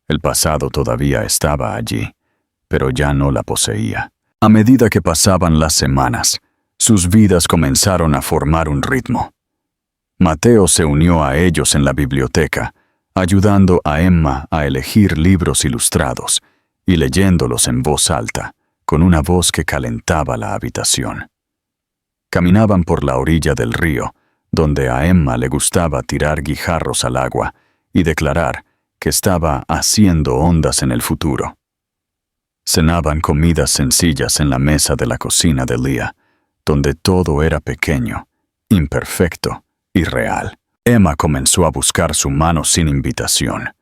El pasado todavía estaba allí, pero ya no la poseía. A medida que pasaban las semanas, sus vidas comenzaron a formar un ritmo. Mateo se unió a ellos en la biblioteca, ayudando a Emma a elegir libros ilustrados y leyéndolos en voz alta, con una voz que calentaba la habitación. Caminaban por la orilla del río, donde a Emma le gustaba tirar guijarros al agua y declarar que estaba haciendo ondas en el futuro. Cenaban comidas sencillas en la mesa de la cocina de Leah, donde todo era pequeño, imperfecto y real. Emma comenzó a buscar su mano sin invitación.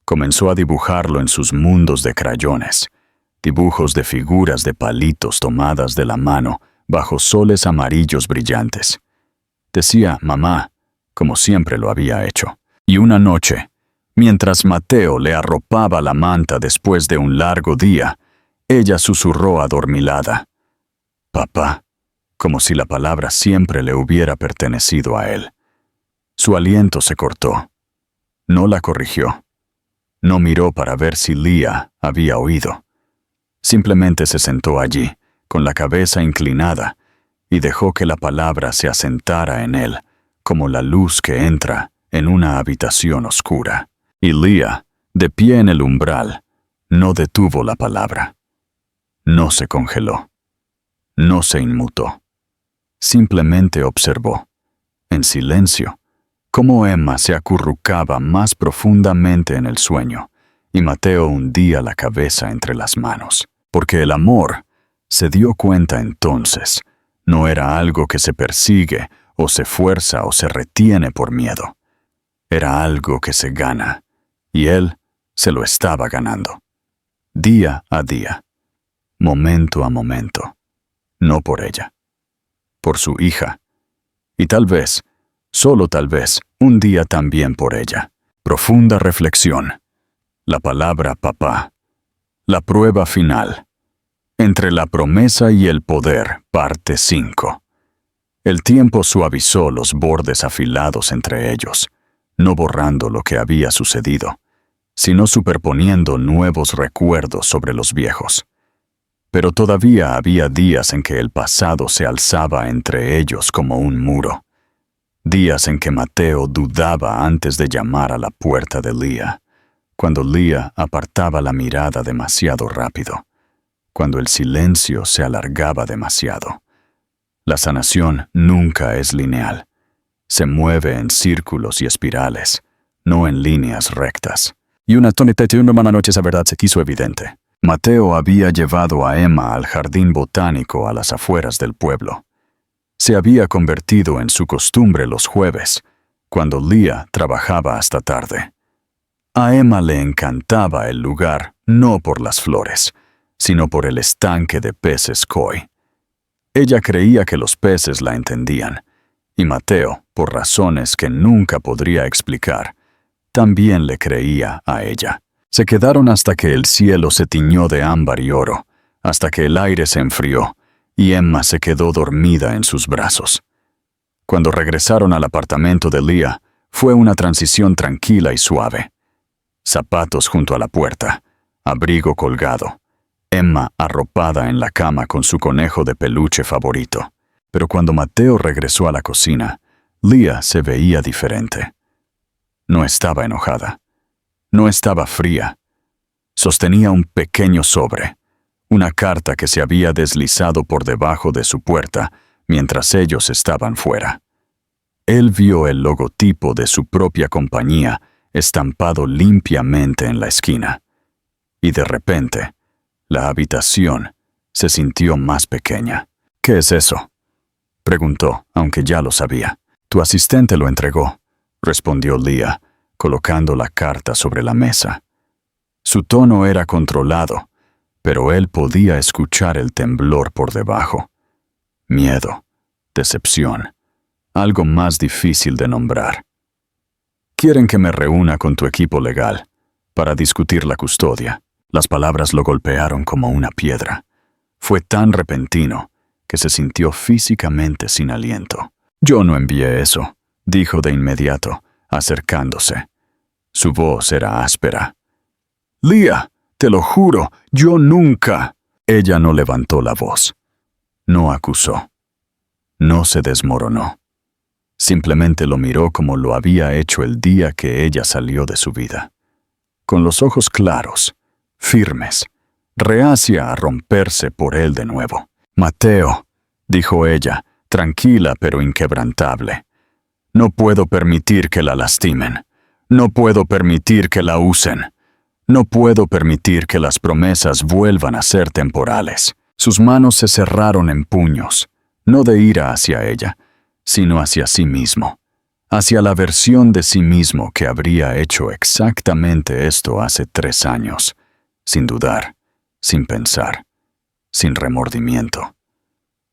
Comenzó a dibujarlo en sus mundos de crayones, dibujos de figuras de palitos tomadas de la mano bajo soles amarillos brillantes. Decía «mamá», como siempre lo había hecho. Y una noche, mientras Mateo le arropaba la manta después de un largo día, ella susurró adormilada «papá», como si la palabra siempre le hubiera pertenecido a él. Su aliento se cortó. No la corrigió. No miró para ver si Leah había oído. Simplemente se sentó allí, con la cabeza inclinada, y dejó que la palabra se asentara en él, como la luz que entra en una habitación oscura. Y Leah, de pie en el umbral, no detuvo la palabra. No se congeló. No se inmutó. Simplemente observó, en silencio, cómo Emma se acurrucaba más profundamente en el sueño, y Mateo hundía la cabeza entre las manos. Porque el amor, se dio cuenta entonces, no era algo que se persigue, o se fuerza o se retiene por miedo. Era algo que se gana, y él se lo estaba ganando. Día a día, momento a momento, no por ella, por su hija, y tal vez, solo tal vez, un día también por ella. Profunda reflexión. La palabra papá. La prueba final. Entre la promesa y el poder, parte 5. El tiempo suavizó los bordes afilados entre ellos, no borrando lo que había sucedido, sino superponiendo nuevos recuerdos sobre los viejos. Pero todavía había días en que el pasado se alzaba entre ellos como un muro. Días en que Mateo dudaba antes de llamar a la puerta de Leah, cuando Leah apartaba la mirada demasiado rápido, cuando el silencio se alargaba demasiado. La sanación nunca es lineal. Se mueve en círculos y espirales, no en líneas rectas. Y una mala noche esa verdad se quiso evidente. Mateo había llevado a Emma al jardín botánico a las afueras del pueblo. Se había convertido en su costumbre los jueves, cuando Leah trabajaba hasta tarde. A Emma le encantaba el lugar no por las flores, sino por el estanque de peces koi. Ella creía que los peces la entendían, y Mateo, por razones que nunca podría explicar, también le creía a ella. Se quedaron hasta que el cielo se tiñó de ámbar y oro, hasta que el aire se enfrió, y Emma se quedó dormida en sus brazos. Cuando regresaron al apartamento de Leah, fue una transición tranquila y suave. Zapatos junto a la puerta, abrigo colgado, Emma arropada en la cama con su conejo de peluche favorito. Pero cuando Mateo regresó a la cocina, Leah se veía diferente. No estaba enojada. No estaba fría. Sostenía un pequeño sobre, una carta que se había deslizado por debajo de su puerta mientras ellos estaban fuera. Él vio el logotipo de su propia compañía estampado limpiamente en la esquina. Y de repente, la habitación se sintió más pequeña. «¿Qué es eso?», preguntó, aunque ya lo sabía. «Tu asistente lo entregó», respondió Leah, colocando la carta sobre la mesa. Su tono era controlado, pero él podía escuchar el temblor por debajo. Miedo, decepción, algo más difícil de nombrar. «Quieren que me reúna con tu equipo legal para discutir la custodia». Las palabras lo golpearon como una piedra. Fue tan repentino que se sintió físicamente sin aliento. «Yo no envié eso», dijo de inmediato, acercándose. Su voz era áspera. «Leah, te lo juro, yo nunca». Ella no levantó la voz. No acusó. No se desmoronó. Simplemente lo miró como lo había hecho el día que ella salió de su vida. Con los ojos claros, firmes, reacia a romperse por él de nuevo. «Mateo», dijo ella, tranquila pero inquebrantable. «No puedo permitir que la lastimen. No puedo permitir que la usen. No puedo permitir que las promesas vuelvan a ser temporales». Sus manos se cerraron en puños, no de ira hacia ella, sino hacia sí mismo, hacia la versión de sí mismo que habría hecho exactamente esto hace 3 años, sin dudar, sin pensar, sin remordimiento.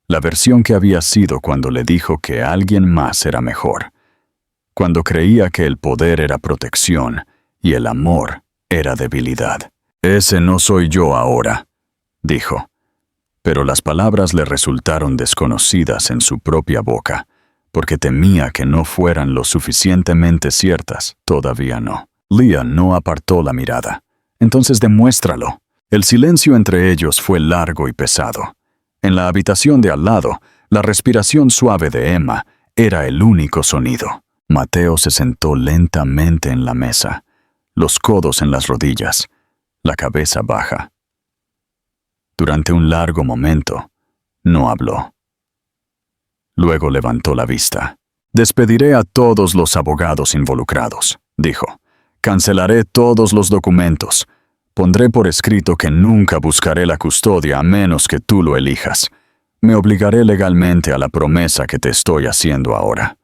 La versión que había sido cuando le dijo que alguien más era mejor, cuando creía que el poder era protección y el amor era debilidad. «Ese no soy yo ahora», dijo. Pero las palabras le resultaron desconocidas en su propia boca, porque temía que no fueran lo suficientemente ciertas. Todavía no. Leah no apartó la mirada. «Entonces demuéstralo». El silencio entre ellos fue largo y pesado. En la habitación de al lado, la respiración suave de Emma era el único sonido. Mateo se sentó lentamente en la mesa, los codos en las rodillas, la cabeza baja. Durante un largo momento, no habló. Luego levantó la vista. «Despediré a todos los abogados involucrados», dijo. «Cancelaré todos los documentos. Pondré por escrito que nunca buscaré la custodia a menos que tú lo elijas. Me obligaré legalmente a la promesa que te estoy haciendo ahora.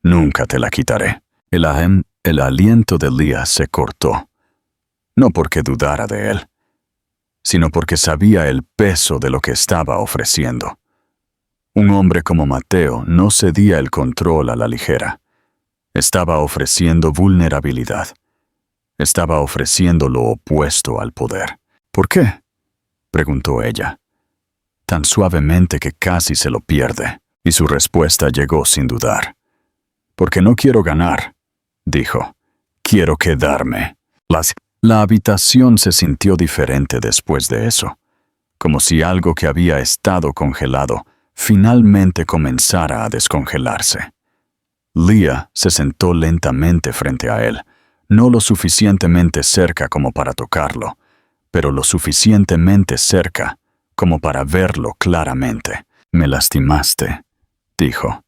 Nunca te la quitaré». El aliento de Leah se cortó. No porque dudara de él, sino porque sabía el peso de lo que estaba ofreciendo. Un hombre como Mateo no cedía el control a la ligera. Estaba ofreciendo vulnerabilidad. Estaba ofreciendo lo opuesto al poder. «¿Por qué?», preguntó ella, tan suavemente que casi se lo pierde, y su respuesta llegó sin dudar. «Porque no quiero ganar», dijo. «Quiero quedarme». La habitación se sintió diferente después de eso, como si algo que había estado congelado finalmente comenzara a descongelarse. Leah se sentó lentamente frente a él, no lo suficientemente cerca como para tocarlo, pero lo suficientemente cerca como para verlo claramente. «Me lastimaste», dijo.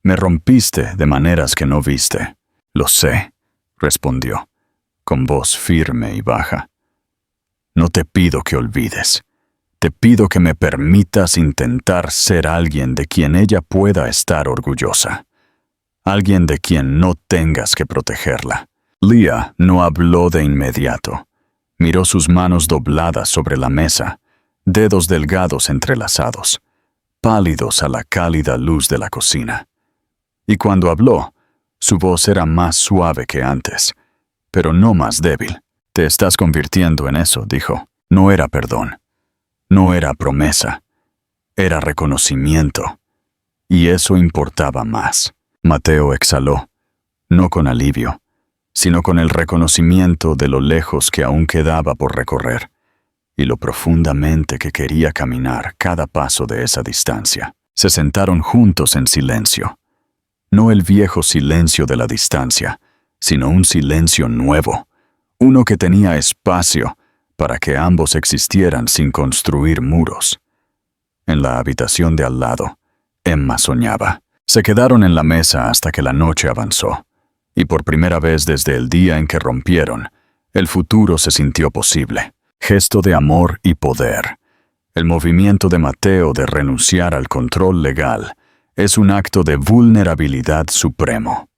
«Me rompiste de maneras que no viste». «Lo sé», respondió, con voz firme y baja. «No te pido que olvides. Te pido que me permitas intentar ser alguien de quien ella pueda estar orgullosa. Alguien de quien no tengas que protegerla». Leah no habló de inmediato. Miró sus manos dobladas sobre la mesa, dedos delgados entrelazados, pálidos a la cálida luz de la cocina. Y cuando habló, su voz era más suave que antes, pero no más débil. «Te estás convirtiendo en eso», dijo. No era perdón, no era promesa, era reconocimiento. Y eso importaba más. Mateo exhaló, no con alivio, sino con el reconocimiento de lo lejos que aún quedaba por recorrer, y lo profundamente que quería caminar cada paso de esa distancia. Se sentaron juntos en silencio. No el viejo silencio de la distancia, sino un silencio nuevo, uno que tenía espacio para que ambos existieran sin construir muros. En la habitación de al lado, Emma soñaba. Se quedaron en la mesa hasta que la noche avanzó, y por primera vez desde el día en que rompieron, el futuro se sintió posible. Gesto de amor y poder. El movimiento de Mateo de renunciar al control legal es un acto de vulnerabilidad supremo.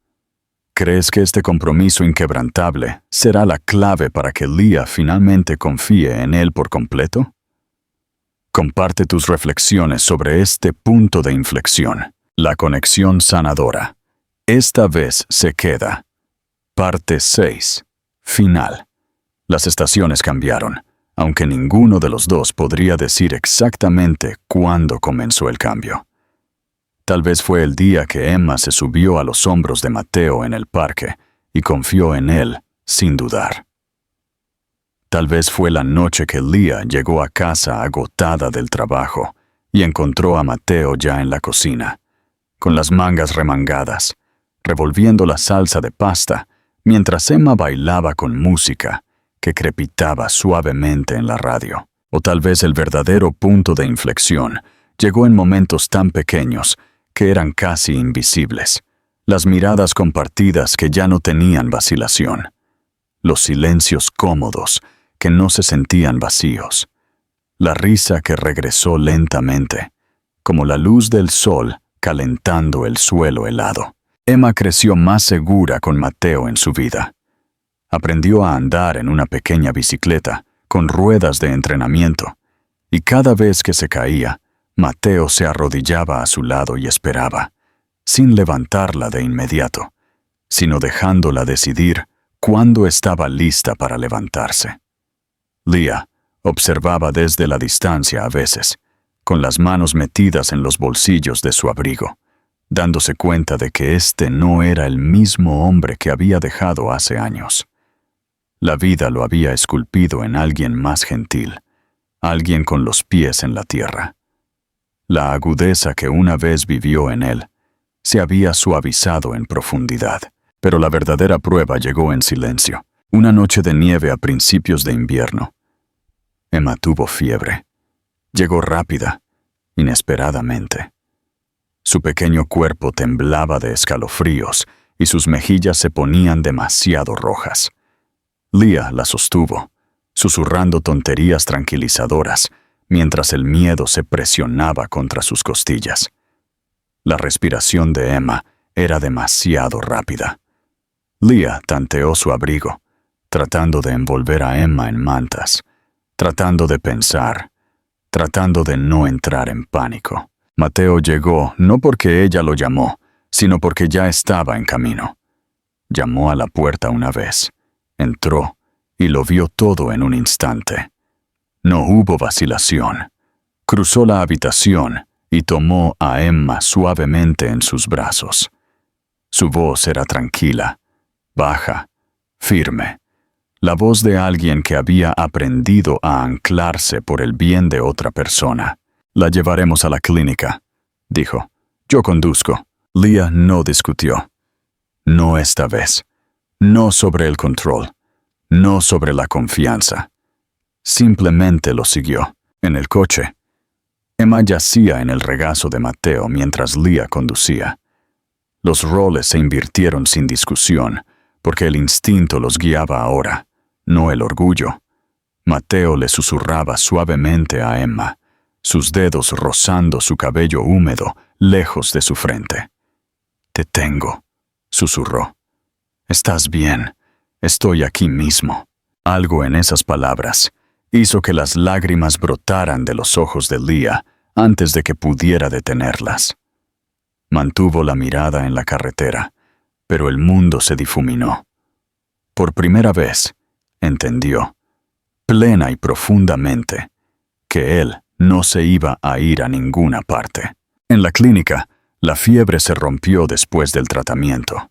¿Crees que este compromiso inquebrantable será la clave para que Leah finalmente confíe en él por completo? Comparte tus reflexiones sobre este punto de inflexión, la conexión sanadora. Esta vez se queda. Parte 6. Final. Las estaciones cambiaron, aunque ninguno de los dos podría decir exactamente cuándo comenzó el cambio. Tal vez fue el día que Emma se subió a los hombros de Mateo en el parque y confió en él sin dudar. Tal vez fue la noche que Leah llegó a casa agotada del trabajo y encontró a Mateo ya en la cocina, con las mangas remangadas, revolviendo la salsa de pasta, mientras Emma bailaba con música que crepitaba suavemente en la radio. O tal vez el verdadero punto de inflexión llegó en momentos tan pequeños que eran casi invisibles, las miradas compartidas que ya no tenían vacilación, los silencios cómodos que no se sentían vacíos, la risa que regresó lentamente, como la luz del sol calentando el suelo helado. Emma creció más segura con Mateo en su vida. Aprendió a andar en una pequeña bicicleta con ruedas de entrenamiento, y cada vez que se caía, Mateo se arrodillaba a su lado y esperaba, sin levantarla de inmediato, sino dejándola decidir cuándo estaba lista para levantarse. Leah observaba desde la distancia a veces, con las manos metidas en los bolsillos de su abrigo, dándose cuenta de que este no era el mismo hombre que había dejado hace años. La vida lo había esculpido en alguien más gentil, alguien con los pies en la tierra. La agudeza que una vez vivió en él se había suavizado en profundidad, pero la verdadera prueba llegó en silencio, una noche de nieve a principios de invierno. Emma tuvo fiebre. Llegó rápida, inesperadamente. Su pequeño cuerpo temblaba de escalofríos y sus mejillas se ponían demasiado rojas. Leah la sostuvo, susurrando tonterías tranquilizadoras, mientras el miedo se presionaba contra sus costillas. La respiración de Emma era demasiado rápida. Leah tanteó su abrigo, tratando de envolver a Emma en mantas, tratando de pensar, tratando de no entrar en pánico. Mateo llegó no porque ella lo llamó, sino porque ya estaba en camino. Llamó a la puerta una vez, entró y lo vio todo en un instante. No hubo vacilación. Cruzó la habitación y tomó a Emma suavemente en sus brazos. Su voz era tranquila, baja, firme. La voz de alguien que había aprendido a anclarse por el bien de otra persona. «La llevaremos a la clínica», dijo. «Yo conduzco». Leah no discutió. No esta vez. No sobre el control. No sobre la confianza. Simplemente lo siguió. En el coche, Emma yacía en el regazo de Mateo mientras Leah conducía. Los roles se invirtieron sin discusión, porque el instinto los guiaba ahora, no el orgullo. Mateo le susurraba suavemente a Emma, sus dedos rozando su cabello húmedo lejos de su frente. «Te tengo», susurró. «Estás bien. Estoy aquí mismo». Algo en esas palabras hizo que las lágrimas brotaran de los ojos de Leah antes de que pudiera detenerlas. Mantuvo la mirada en la carretera, pero el mundo se difuminó. Por primera vez, entendió, plena y profundamente, que él no se iba a ir a ninguna parte. En la clínica, la fiebre se rompió después del tratamiento.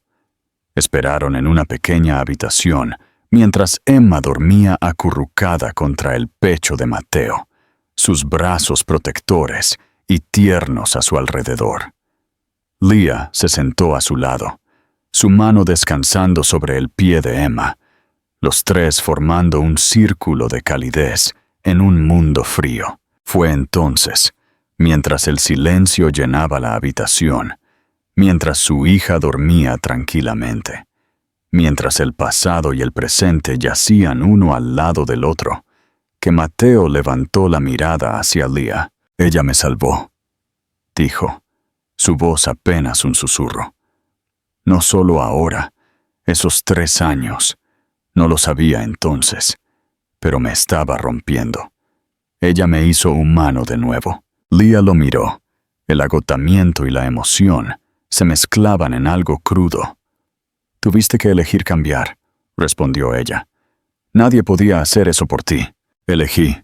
Esperaron en una pequeña habitación mientras Emma dormía acurrucada contra el pecho de Mateo, sus brazos protectores y tiernos a su alrededor. Leah se sentó a su lado, su mano descansando sobre el pie de Emma, los tres formando un círculo de calidez en un mundo frío. Fue entonces, mientras el silencio llenaba la habitación, mientras su hija dormía tranquilamente, mientras el pasado y el presente yacían uno al lado del otro, que Mateo levantó la mirada hacia Leah. «Ella me salvó», dijo, su voz apenas un susurro. «No solo ahora, esos 3 años. No lo sabía entonces, pero me estaba rompiendo. Ella me hizo humano de nuevo». Leah lo miró. El agotamiento y la emoción se mezclaban en algo crudo. «Tuviste que elegir cambiar», respondió ella. «Nadie podía hacer eso por ti». «Elegí»,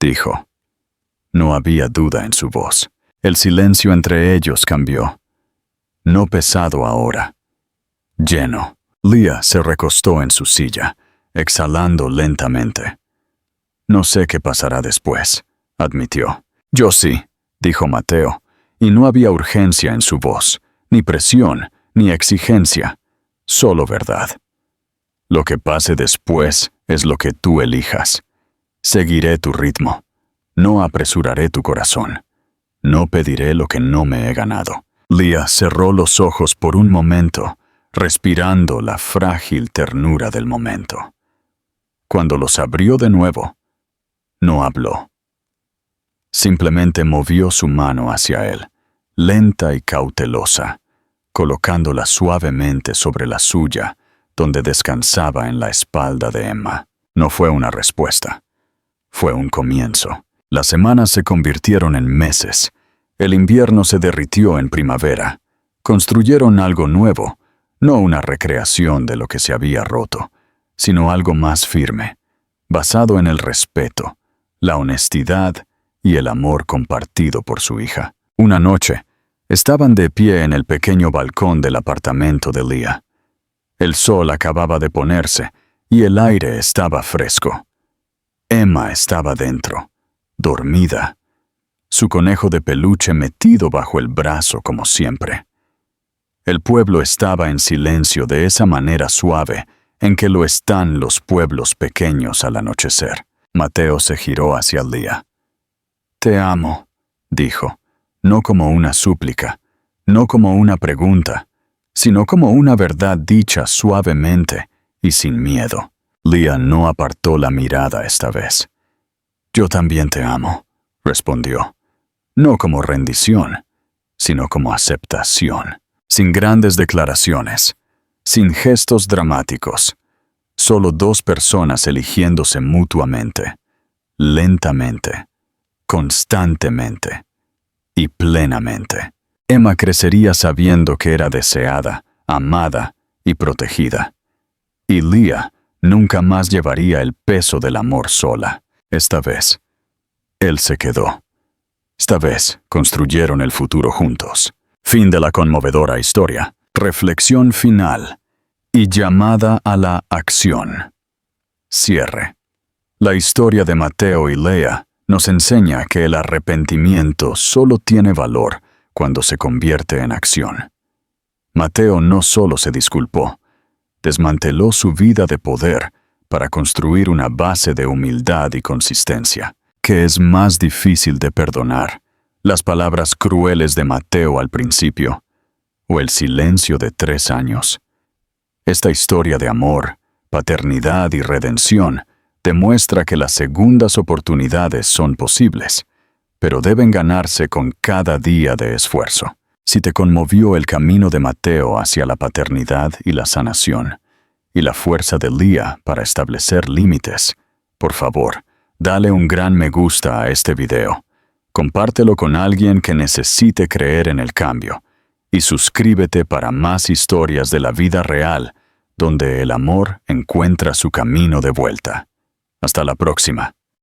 dijo. No había duda en su voz. El silencio entre ellos cambió. No pesado ahora, lleno. Leah se recostó en su silla, exhalando lentamente. «No sé qué pasará después», admitió. «Yo sí», dijo Mateo, y no había urgencia en su voz, ni presión, ni exigencia, solo verdad. «Lo que pase después es lo que tú elijas. Seguiré tu ritmo. No apresuraré tu corazón. No pediré lo que no me he ganado». Leah cerró los ojos por un momento, respirando la frágil ternura del momento. Cuando los abrió de nuevo, no habló. Simplemente movió su mano hacia él, lenta y cautelosa, colocándola suavemente sobre la suya, donde descansaba en la espalda de Emma. No fue una respuesta. Fue un comienzo. Las semanas se convirtieron en meses. El invierno se derritió en primavera. Construyeron algo nuevo, no una recreación de lo que se había roto, sino algo más firme, basado en el respeto, la honestidad y el amor compartido por su hija. Una noche, estaban de pie en el pequeño balcón del apartamento de Leah. El sol acababa de ponerse y el aire estaba fresco. Emma estaba dentro, dormida, su conejo de peluche metido bajo el brazo como siempre. El pueblo estaba en silencio de esa manera suave en que lo están los pueblos pequeños al anochecer. Mateo se giró hacia Leah. «Te amo», dijo, no como una súplica, no como una pregunta, sino como una verdad dicha suavemente y sin miedo. Leah no apartó la mirada esta vez. «Yo también te amo», respondió, no como rendición, sino como aceptación, sin grandes declaraciones, sin gestos dramáticos, solo 2 personas eligiéndose mutuamente, lentamente, constantemente y plenamente. Emma crecería sabiendo que era deseada, amada y protegida. Y Leah nunca más llevaría el peso del amor sola. Esta vez, él se quedó. Esta vez construyeron el futuro juntos. Fin de la conmovedora historia. Reflexión final y llamada a la acción. Cierre. La historia de Mateo y Leah nos enseña que el arrepentimiento solo tiene valor cuando se convierte en acción. Mateo no solo se disculpó, desmanteló su vida de poder para construir una base de humildad y consistencia. ¿Qué es más difícil de perdonar? ¿Las palabras crueles de Mateo al principio o el silencio de 3 años? Esta historia de amor, paternidad y redención demuestra que las segundas oportunidades son posibles, pero deben ganarse con cada día de esfuerzo. Si te conmovió el camino de Mateo hacia la paternidad y la sanación, y la fuerza de Leah para establecer límites, por favor, dale un gran me gusta a este video. Compártelo con alguien que necesite creer en el cambio. Y suscríbete para más historias de la vida real, donde el amor encuentra su camino de vuelta. Hasta la próxima.